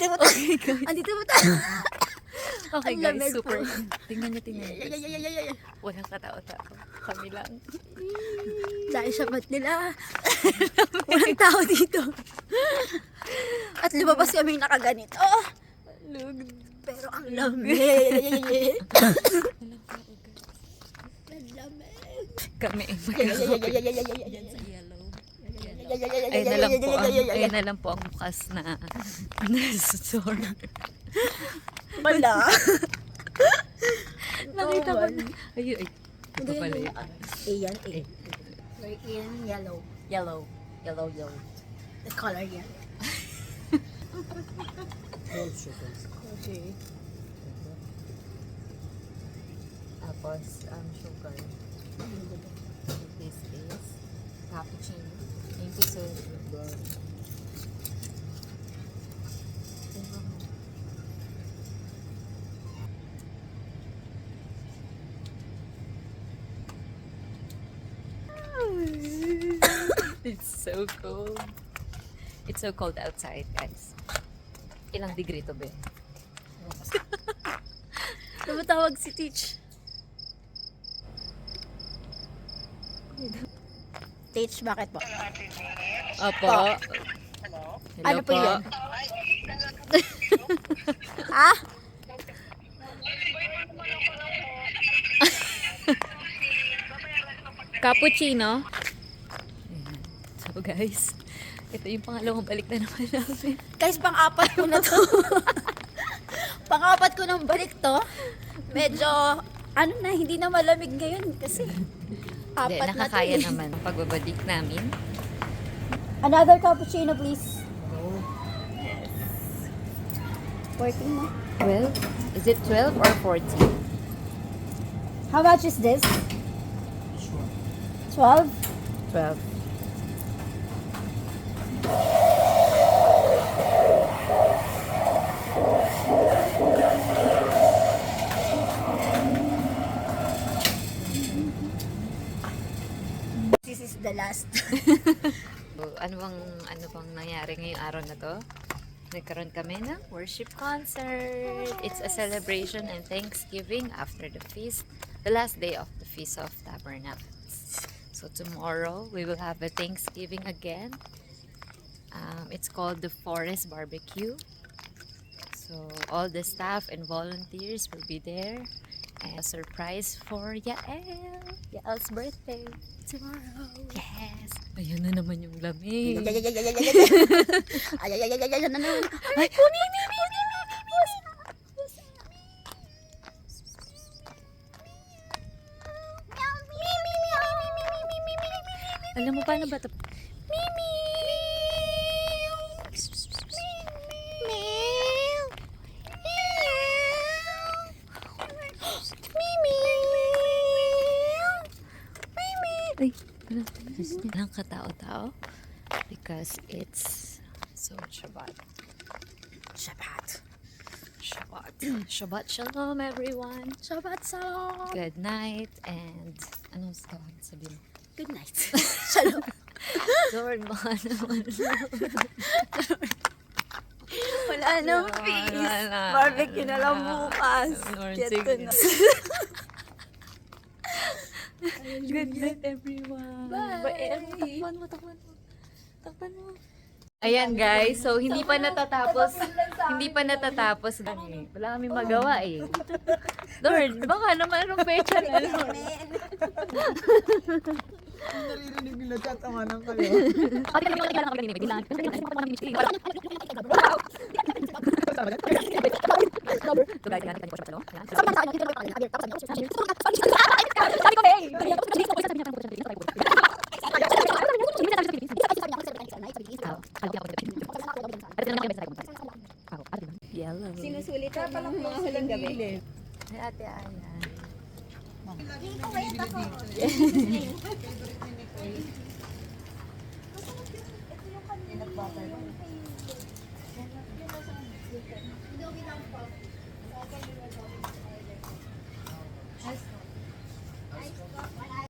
mo tayo. Andito mo tayo. Okay Ang guys, lamig super. po. Tingnan nyo. Walang katao-tao. Kami lang. Dahil sa ba't nila. Walang tao dito. At lumabas kami nakaganito. Pero ang lamig. Ang lamig. Kami ay magkakapit. Yan sa yellow. Ayun na lang po ang bukas na store. Wala. Nakita ko na. Ayun, ay. Ito pala yun. Ayan, A. We're in yellow. Yellow. The color yellow. Okay. Tapos, sugar. This is cappuccino. Thank you, sir. It's so cold. It's so cold outside, guys. Ilang degree to, be? Tumatawag si Teach. Teach, bakit po? Opo. Hello Ano po yun? Ha? Cappuccino. So guys, ito yung pangalawang balik na naman namin. Guys, pang-apat ko na to. Pang-apat ko nang balik to. Medyo, ano na, hindi na malamig ngayon kasi Hindi, apat na to. nakakaya eh. naman ang pagbabalik namin. Another cappuccino, please. 14 na. 12? Is it 12 or 14? How much is this? 12? 12. This is the last. So, ano bang nangyari ngayong araw na to? Nagkaroon kami ng worship concert. It's a celebration and Thanksgiving after the feast, the last day of the Feast of Tabernacles. So tomorrow we will have a Thanksgiving again. It's called the Forest Barbecue. So all the staff and volunteers will be there. And a surprise for Yael. Yael's birthday tomorrow. Yes. Ayun na naman yung lamig. Ay, Alam mo paano ba ito? Ay, walang katao-tao because it's so Shabbat. Shabbat Shalom, everyone. Shabbat Shalom. Good night and anong sabihin mo? Good night. Shalom. Lord, mahal naman. Wala nang peace. Wala. Barbecue na lang bukas. Lord, Get sige. to know. Good night, everyone. Bye. Takpan mo. Ayan guys, so hindi pa natatapos. Wala kaming magawa eh. Lord, baka naman anong pecha na Lord. Naririnig nila chat ang anang kayo. Yellow. Sinusulit pa ng mga huling gabi. Ay, Ate Ana. Ito yung kanina.